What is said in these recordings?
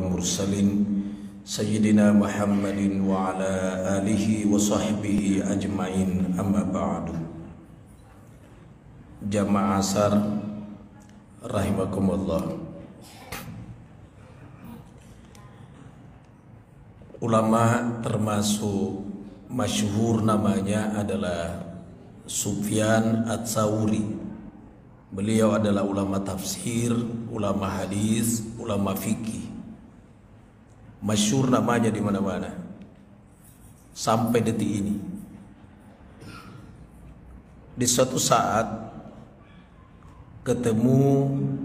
والمرسلين سيدنا محمد وعلى آله وصحبه أجمعين أما بعد. Jamaah asar rahimakumullah. Ulama termasuk masyhur namanya adalah Sufyan Ats-Tsauri. Beliau adalah ulama tafsir, ulama hadis, ulama fikih. Masyhur namanya di mana-mana sampai detik ini. Di suatu saat ketemu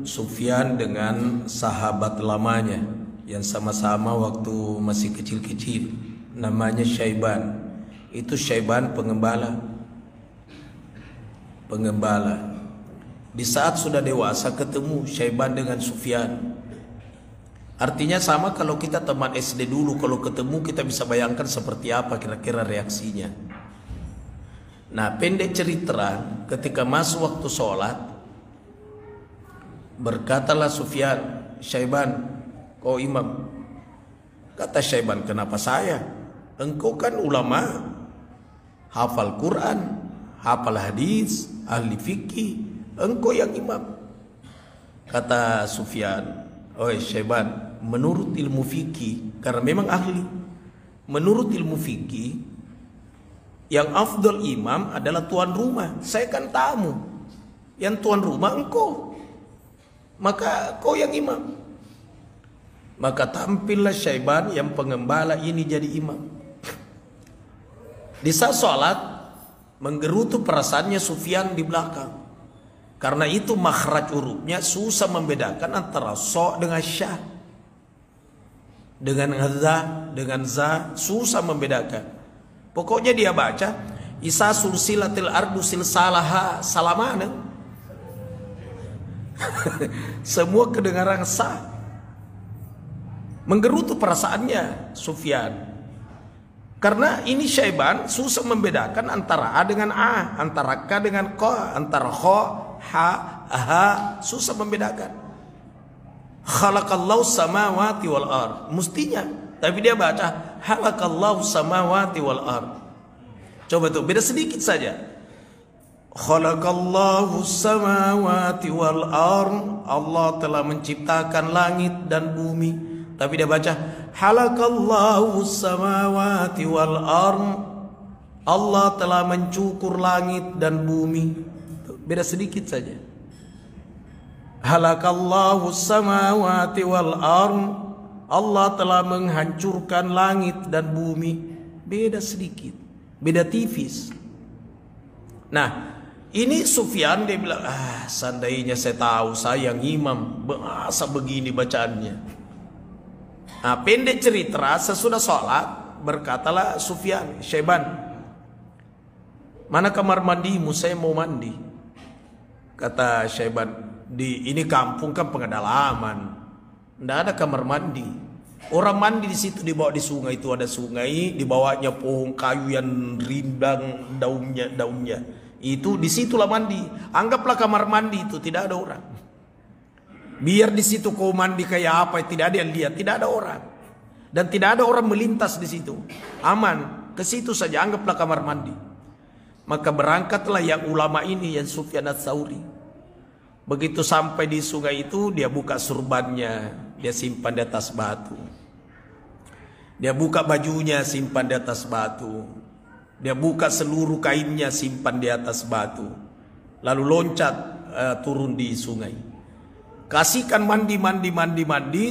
Sufyan dengan sahabat lamanya yang sama-sama waktu masih kecil-kecil, namanya Syaiban. Itu Syaiban pengembala. Di saat sudah dewasa ketemu Syaiban dengan Sufyan. Artinya sama kalau kita teman SD dulu, kalau ketemu kita bisa bayangkan seperti apa kira-kira reaksinya. Nah, pendek cerita, ketika masuk waktu sholat, berkatalah Sufyan, Syaiban, kau imam. Kata Syaiban, kenapa saya? Engkau kan ulama, hafal Quran, hafal hadis, ahli fikih, engkau yang imam. Kata Sufyan, oh Syaiban, menurut ilmu fikih, karena memang ahli, menurut ilmu fikih, yang afdal imam adalah tuan rumah. Saya kan tamu, yang tuan rumah engkau, maka kau yang imam. Maka tampillah Syaiban yang pengembala ini jadi imam. Di saat sholat menggerutu perasaannya Sufyan di belakang. Karena itu makhraj hurufnya susah membedakan antara so dengan syah, dengan za susah membedakan. Pokoknya dia baca Isa sulsilatil ardu silsalaha salamana. Semua kedengaran sah. Menggerutu perasaannya Sufyan. Karena ini Syaiban susah membedakan antara A dengan A, antara K dengan Ko, antara Kho, Ha, Ha, susah membedakan. Khalaqallahu samawati wal ard. Mestinya, tapi dia baca Khalaqallahu samawati wal ard. Coba tuh, beda sedikit saja. Khalaqallahu samawati wal ard. Allah telah menciptakan langit dan bumi. Tapi dia baca Halakallahu samawati wal ard. Allah telah mencukur langit dan bumi. Beda sedikit saja. Halakallahu samawati wal ard. Allah telah menghancurkan langit dan bumi. Beda sedikit, beda tipis. Nah, ini Sufyan dia bilang, seandainya saya tahu saya yang imam, masa begini bacaannya. Nah, pendek cerita, sesudah sholat berkatalah Sufyan, Syaiban, mana kamar mandimu? Saya mau mandi. Kata Syaiban, di ini kampung kan pengedalaman, tidak ada kamar mandi. Orang mandi di situ, dibawa di sungai, itu ada sungai, dibawanya pohon kayu yang rindang daunnya. Itu disitulah mandi. Anggaplah kamar mandi itu tidak ada orang. Biar di situ kau mandi kayak apa, tidak ada yang lihat, tidak ada orang, dan tidak ada orang melintas di situ, aman. Ke situ saja, anggaplah kamar mandi. Maka berangkatlah yang ulama ini, yang Sufyan Ats-Tsauri. Begitu sampai di sungai itu, dia buka surbannya, dia simpan di atas batu. Dia buka bajunya, simpan di atas batu. Dia buka seluruh kainnya, simpan di atas batu. Lalu loncat turun di sungai. Kasihkan mandi,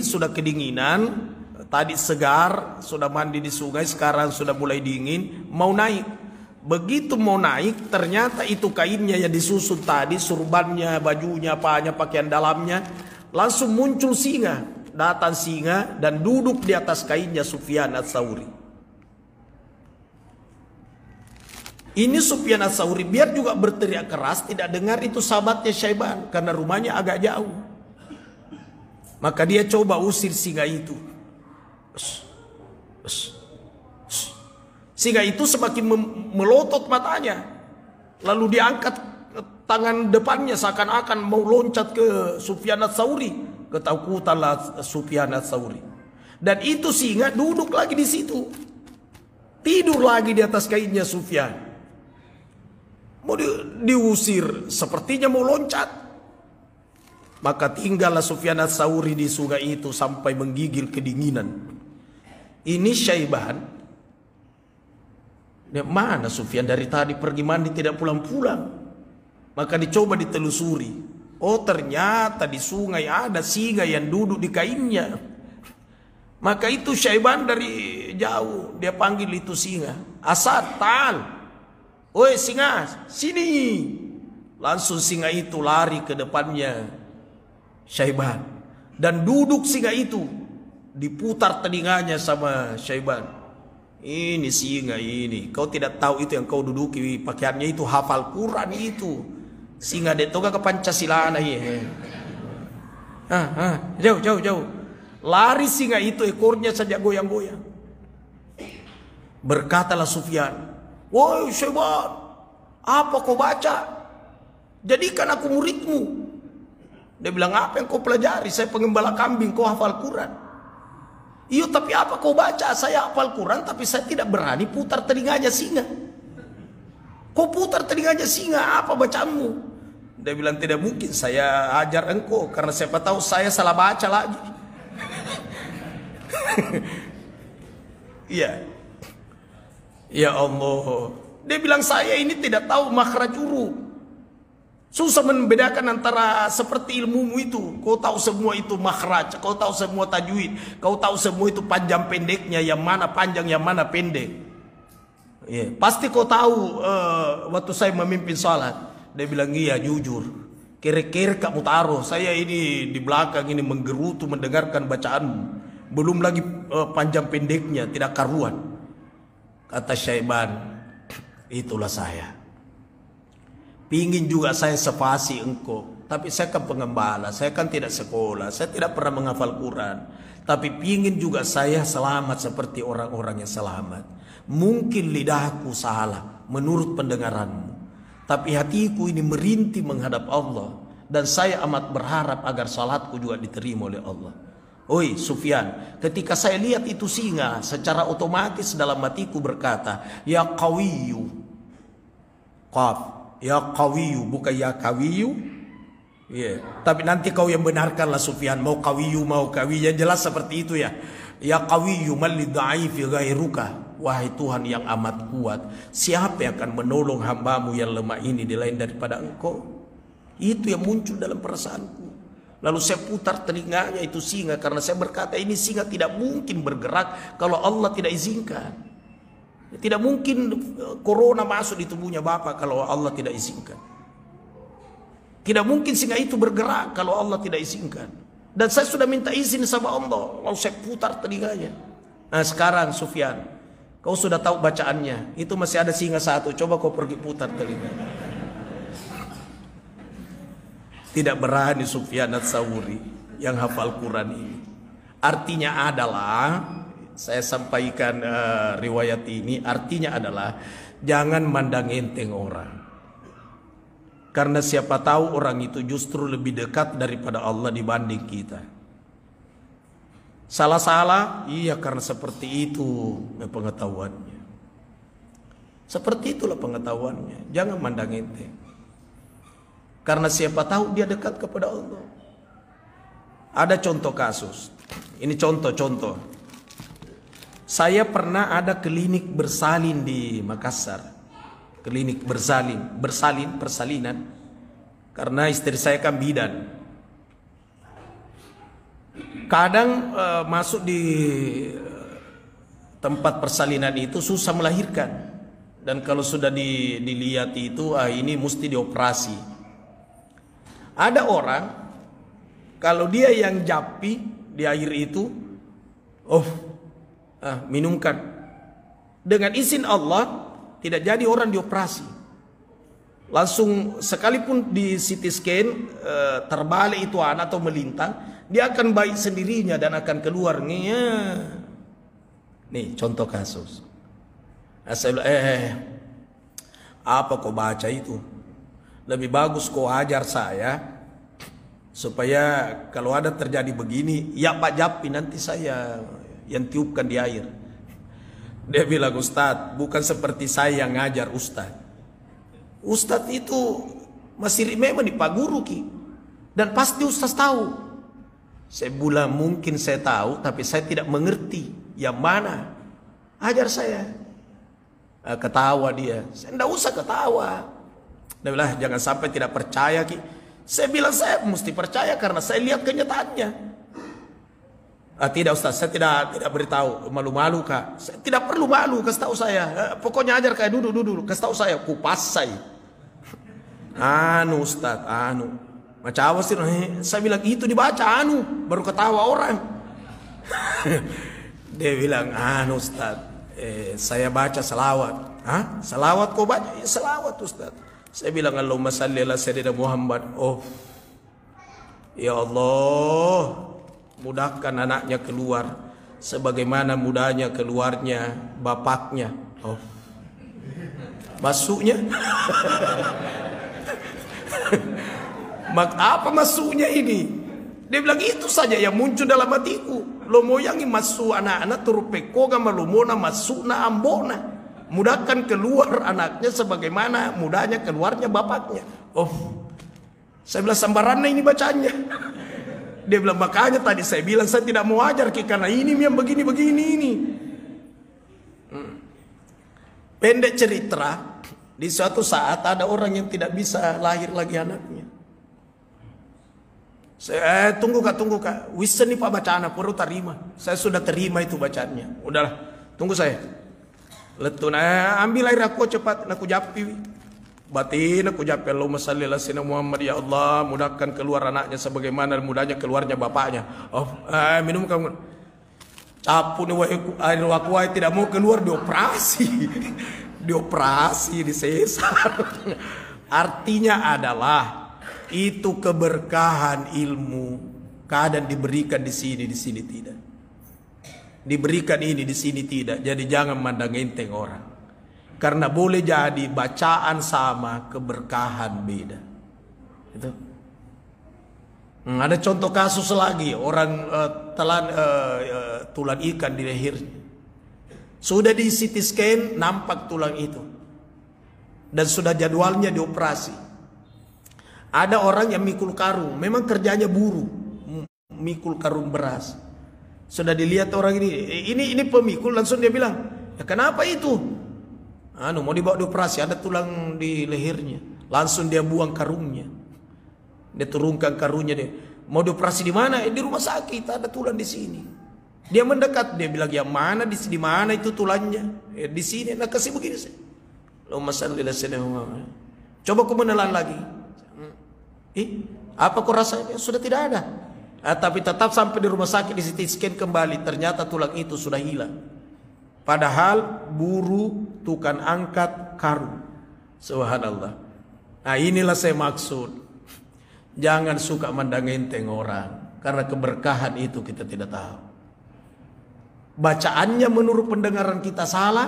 sudah kedinginan, tadi segar, sudah mandi di sungai, sekarang sudah mulai dingin, mau naik. Begitu mau naik, ternyata itu kainnya yang disusun tadi, surbannya, bajunya, apanya, pakaian dalamnya, langsung muncul singa. Datang singa dan duduk di atas kainnya Sufyan Ats-Tsauri. Ini Sufyan Ats-Tsauri biar juga berteriak keras, tidak dengar itu sahabatnya Syaiban, karena rumahnya agak jauh. Maka dia coba usir singa itu. Singa itu semakin melotot matanya. Lalu diangkat tangan depannya seakan-akan mau loncat ke Sufyan Ats-Tsauri. Ketakutanlah Sufyan Ats-Tsauri. Dan itu singa duduk lagi di situ. Tidur lagi di atas kainnya Sufyan. Mau diusir, sepertinya mau loncat. Maka tinggallah Sufyan Ats-Tsauri di sungai itu sampai menggigil kedinginan. Ini Syaiban. Mana Sufyan dari tadi pergi mandi tidak pulang-pulang. Maka dicoba ditelusuri. Oh ternyata di sungai ada singa yang duduk di kainnya. Maka itu Syaiban dari jauh dia panggil itu singa. Asad, ta'al. Oi singa, sini. Langsung singa itu lari ke depannya Syaiban. Dan duduk singa itu. Diputar telinganya sama Syaiban. Ini singa ini. Kau tidak tahu itu yang kau duduki pakaiannya itu hafal Quran itu. Singa detoga ke Pancasila ya. Jauh. Lari singa itu ekornya saja goyang-goyang. Berkatalah Sufyan, "Woi Syaiban, apa kau baca? Jadikan aku muridmu." Dia bilang, "Apa yang kau pelajari? Saya pengembala kambing, kau hafal Quran." "Iya, tapi apa kau baca? Saya hafal Quran, tapi saya tidak berani putar telinganya singa." "Kau putar telinganya singa, apa bacaanmu?" Dia bilang, "Tidak mungkin saya ajar engkau, karena siapa tahu saya salah baca lagi." Iya. Ya Allah. Dia bilang saya ini tidak tahu makhraj huruf. Susah membedakan antara seperti ilmumu itu. Kau tahu semua itu makhraj, kau tahu semua tajwid, kau tahu semua itu panjang pendeknya, yang mana panjang, yang mana pendek. Iya. Pasti kau tahu waktu saya memimpin salat. Dia bilang, "Iya jujur. Kira-kira kamu taruh saya ini di belakang ini menggerutu mendengarkan bacaanmu. Belum lagi panjang pendeknya, tidak karuan." Kata Syaiban, "Itulah saya. Pingin juga saya sepasi engkau. Tapi saya kan pengembala, saya kan tidak sekolah, saya tidak pernah menghafal Quran. Tapi pingin juga saya selamat seperti orang-orang yang selamat. Mungkin lidahku salah menurut pendengaranmu. Tapi hatiku ini merintih menghadap Allah. Dan saya amat berharap agar salatku juga diterima oleh Allah." Oi Sufyan, ketika saya lihat itu singa, secara otomatis dalam hatiku berkata, "Ya Qawiyu." Qaf, ya Qawiyu, bukan ya Qawiyu. Tapi nanti kau yang benarkanlah Sufyan, mau Qawiyu mau Qawi, yang jelas seperti itu ya. "Ya Qawiyu man lidha'ifi ghairuka." Wahai Tuhan yang amat kuat, siapa yang akan menolong hambamu yang lemah ini di lain daripada engkau? Itu yang muncul dalam perasaanku. Lalu saya putar telinganya itu singa, karena saya berkata ini singa tidak mungkin bergerak kalau Allah tidak izinkan. Tidak mungkin corona masuk di tubuhnya Bapak kalau Allah tidak izinkan. Tidak mungkin singa itu bergerak kalau Allah tidak izinkan. Dan saya sudah minta izin sama Allah, lalu saya putar telinganya. Nah sekarang Sufyan, kau sudah tahu bacaannya. Itu masih ada singa satu, coba kau pergi putar telinganya. Tidak berani Sufyan Ats-Tsauri yang hafal Quran ini. Artinya adalah, saya sampaikan riwayat ini, artinya adalah jangan mandang enteng orang. Karena siapa tahu orang itu justru lebih dekat daripada Allah dibanding kita. Salah-salah, iya karena seperti itu pengetahuannya. Seperti itulah pengetahuannya, jangan mandang enteng. Karena siapa tahu dia dekat kepada Allah. Ada contoh kasus. Ini contoh-contoh. Saya pernah ada klinik bersalin di Makassar. Klinik persalinan. Karena istri saya kan bidan. Kadang masuk di tempat persalinan itu susah melahirkan. Dan kalau sudah dilihat itu, ini mesti dioperasi. Ada orang, kalau dia yang japi di air itu, minumkan. Dengan izin Allah, tidak jadi orang dioperasi. Langsung sekalipun di CT scan, terbalik itu anak atau melintang, dia akan baik sendirinya dan akan keluar. Nih contoh kasus. Apa kau baca itu? Lebih bagus kau ajar saya supaya kalau ada terjadi begini, ya Pak Japi nanti saya yang tiupkan di air. Dia bilang, Ustadz, bukan seperti saya yang ngajar Ustadz. Ustadz itu masih memang di Pak Guru Ki. Dan pasti Ustadz tahu. Saya bilang, mungkin saya tahu, tapi saya tidak mengerti yang mana. Ajar saya. Ketawa dia. Saya tidak usah ketawa. Dia bilang, jangan sampai tidak percaya Ki. Saya bilang, saya mesti percaya karena saya lihat kenyataannya. Tidak Ustaz, saya tidak beritahu. Malu-malu Kak. Saya tidak perlu malu, kasih tahu saya. Pokoknya ajar kayak duduk, kasih tahu saya. Kupas saya. Ustaz, macam apa sih? Saya bilang, itu dibaca baru ketawa orang. Dia bilang, Ustaz, saya baca selawat. Selawat kau baca? Ya, selawat Ustaz. Saya bilang, Allahumma salli ala sayyidina Muhammad. Oh, ya Allah, mudahkan anaknya keluar sebagaimana mudahnya keluarnya bapaknya. Oh, masuknya? Apa masuknya ini? Dia bilang, itu saja yang muncul dalam hatiku. Lo mau yang masuk anak-anak turupeko gama lo mau masuk na ambona. Mudahkan keluar anaknya sebagaimana mudahnya keluarnya bapaknya. Oh, saya bilang, sambarannya ini bacanya. Dia bilang, makanya tadi saya bilang saya tidak mau ajar Ki, karena ini yang begini-begini ini. Pendek cerita, di suatu saat ada orang yang tidak bisa lahir lagi anaknya. Saya tunggu kak, wisen nih Pak bacaan perlu terima. Saya sudah terima itu bacaannya. Udahlah, tunggu saya. Letun, ambil air aku cepat, aku japi. Batin aku japi, Allahumma salli ala sayyidina Muhammad, ya Allah, mudahkan keluar anaknya sebagaimana mudahnya keluarnya bapaknya. Oh, minum kamu. Capu nih air aku tidak mau keluar, dioperasi. Dioperasi, disesar. Artinya adalah itu keberkahan ilmu. Kadang diberikan di sini tidak. Diberikan ini di sini tidak. Jadi jangan mandang enteng orang. Karena boleh jadi bacaan sama, keberkahan beda. Itu. Ada contoh kasus lagi, orang telan tulang ikan di lehernya. Sudah di CT scan nampak tulang itu. Dan sudah jadwalnya dioperasi. Ada orang yang mikul karung, memang kerjanya buruh, mikul karung beras. Sudah dilihat orang ini pemikul, langsung dia bilang, ya kenapa itu? Mau dibawa dioperasi, ada tulang di lehernya. Langsung dia buang karungnya. Dia turunkan karungnya dia. Mau dioperasi di mana? Di rumah sakit, ada tulang di sini. Dia mendekat, dia bilang, yang mana di mana itu tulangnya? Di sini. Nah, kasih begini sih. Allahumma shalli ala sayyidina Muhammad. Coba aku menelan lagi. Apa kau rasanya? Sudah tidak ada. Tapi tetap sampai di rumah sakit di CT scan kembali, ternyata tulang itu sudah hilang. Padahal buru tukang angkat karung. Subhanallah. Nah, inilah saya maksud. Jangan suka mandang enteng orang, karena keberkahan itu kita tidak tahu. Bacaannya menurut pendengaran kita salah,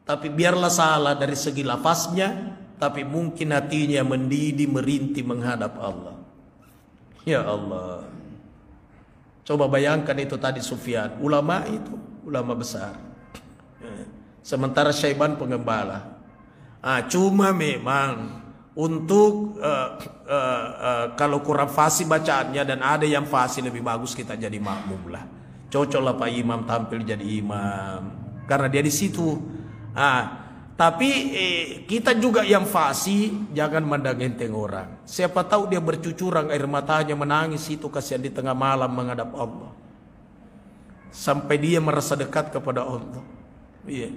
tapi biarlah salah dari segi lafaznya, tapi mungkin hatinya mendidih, merintih menghadap Allah. Ya Allah. Coba bayangkan itu tadi Sufyan, ulama itu, ulama besar. Sementara Syaiban pengembala. Cuma memang untuk kalau kurang fasih bacaannya dan ada yang fasih lebih bagus kita jadi makmum lah. Cocoklah Pak Imam tampil jadi imam karena dia di situ. Tapi kita juga yang fasih jangan mandang enteng orang. Siapa tahu dia bercucuran air matanya menangis itu kasihan di tengah malam menghadap Allah. Sampai dia merasa dekat kepada Allah. Iya.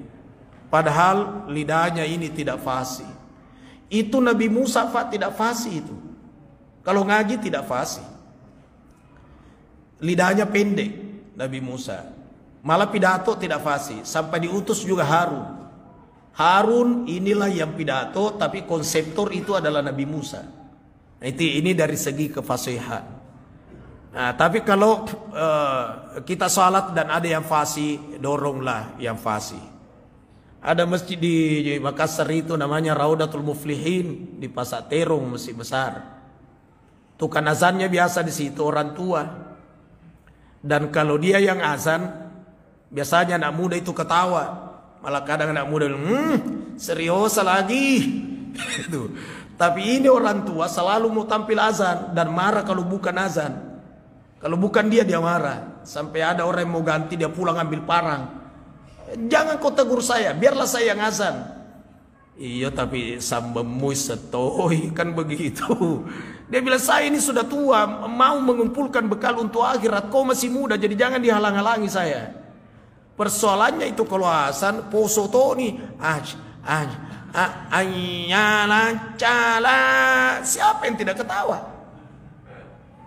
Padahal lidahnya ini tidak fasih. Itu Nabi Musa tidak fasih itu. Kalau ngaji tidak fasih. Lidahnya pendek Nabi Musa. Malah pidato tidak fasih. Sampai diutus juga Harun. Harun inilah yang pidato, tapi konseptor itu adalah Nabi Musa. Nah, ini dari segi kefasihan. Nah, tapi kalau kita salat dan ada yang fasih, doronglah yang fasih. Ada masjid di Makassar itu namanya Raudatul Muflihin di Pasar Terong, masjid besar. Tukang azannya biasa di situ orang tua. Dan kalau dia yang azan, Biasanya anak muda itu ketawa. Malah kadang anak muda bilang, serius lagi. Itu. Tapi ini orang tua selalu mau tampil azan dan marah kalau bukan azan. Kalau bukan dia marah. Sampai ada orang yang mau ganti dia pulang ambil parang. Jangan kau tegur saya, biarlah saya yang azan. Iya tapi sambemui setoi kan begitu. Dia bilang saya ini sudah tua, mau mengumpulkan bekal untuk akhirat. Kau masih muda jadi jangan dihalang-halangi saya. Persoalannya itu kalau azan poso toni anyala cala, siapa yang tidak ketawa?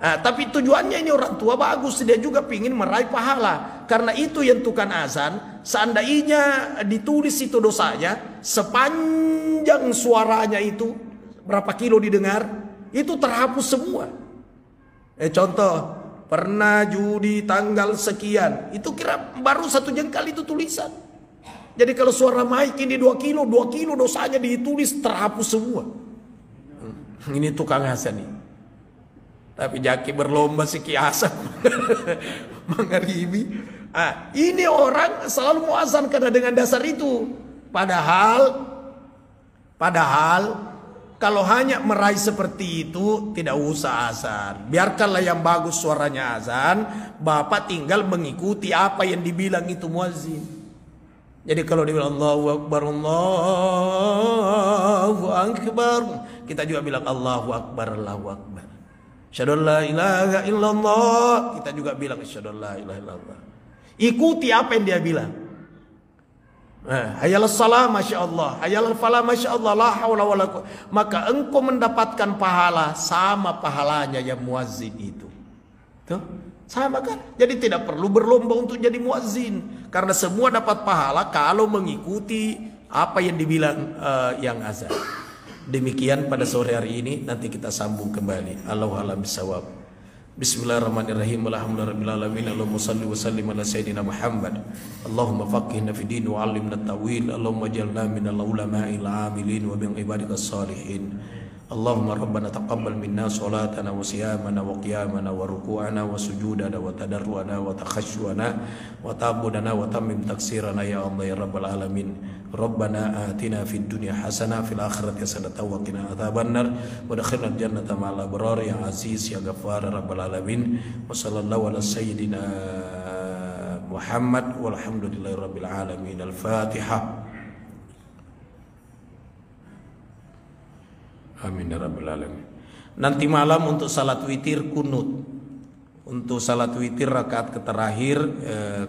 Tapi tujuannya ini orang tua bagus, dia juga ingin meraih pahala. Karena itu yang tukang azan, seandainya ditulis itu dosanya, sepanjang suaranya itu berapa kilo didengar, itu terhapus semua. Contoh, pernah judi tanggal sekian, itu kira baru 1 jengkal itu tulisan. Jadi kalau suara mic ini 2 kilo dosanya ditulis terhapus semua. Ini tukang azan nih. Tapi jaki berlomba si kiasan mengharibi. Ini orang selalu mau azan karena dengan dasar itu. Padahal kalau hanya meraih seperti itu tidak usah azan. Biarkanlah yang bagus suaranya azan. Bapak tinggal mengikuti apa yang dibilang itu muazzin. Jadi kalau dibilang Allahu Akbar, Allahu Akbar, kita juga bilang Allahu Akbar, Allahu Akbar. Asyhadu an la ilaha illallah, kita juga bilang asyhadu an la ilaha illallah. Ikuti apa yang dia bilang. Hayal salam masyaallah, hayal falah masyaallah, la haula wala quwwata. Maka engkau mendapatkan pahala sama pahalanya yang muazzin itu. Tuh, sama kan? Jadi tidak perlu berlomba untuk jadi muazzin karena semua dapat pahala kalau mengikuti apa yang dibilang yang azan. Demikian pada sore hari ini, nanti kita sambung kembali. Allahu a'lam bishawab. Bismillahirrahmanirrahim. Alhamdulillahirabbil alamin. Allahumma shalli wa sallim ala sayyidina Muhammad. Allahumma faqihna fid din wa 'allimna at-ta'wil. Allahumma ij'alna minal ulama'il 'amilin wa min ibadikas salihin. Allahumma rabbana taqabbal minna salatana wa siyamana wa qiyamana wa ruku'ana wa sujudana wa tadarruana wa takhashshuana wa ta'budana wa tammim taksirana ya Allah ya rabbal alamin. Rabbana atina fid dunya hasanah fil akhirati hasanah wa qina adzabannar wa adkhilna jannata ma'al abrar ya aziz ya ghaffar rabbal alamin. Wa sallallahu ala sayyidina Muhammad walhamdulillahi rabbil alamin. Al-Fatihah. Amin ya rabbal alamin. Nanti malam untuk salat witir kunut. Untuk salat witir rakaat terakhir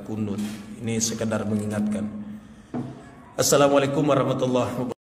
kunut. Ini sekedar mengingatkan. Assalamualaikum warahmatullahi wabarakatuh.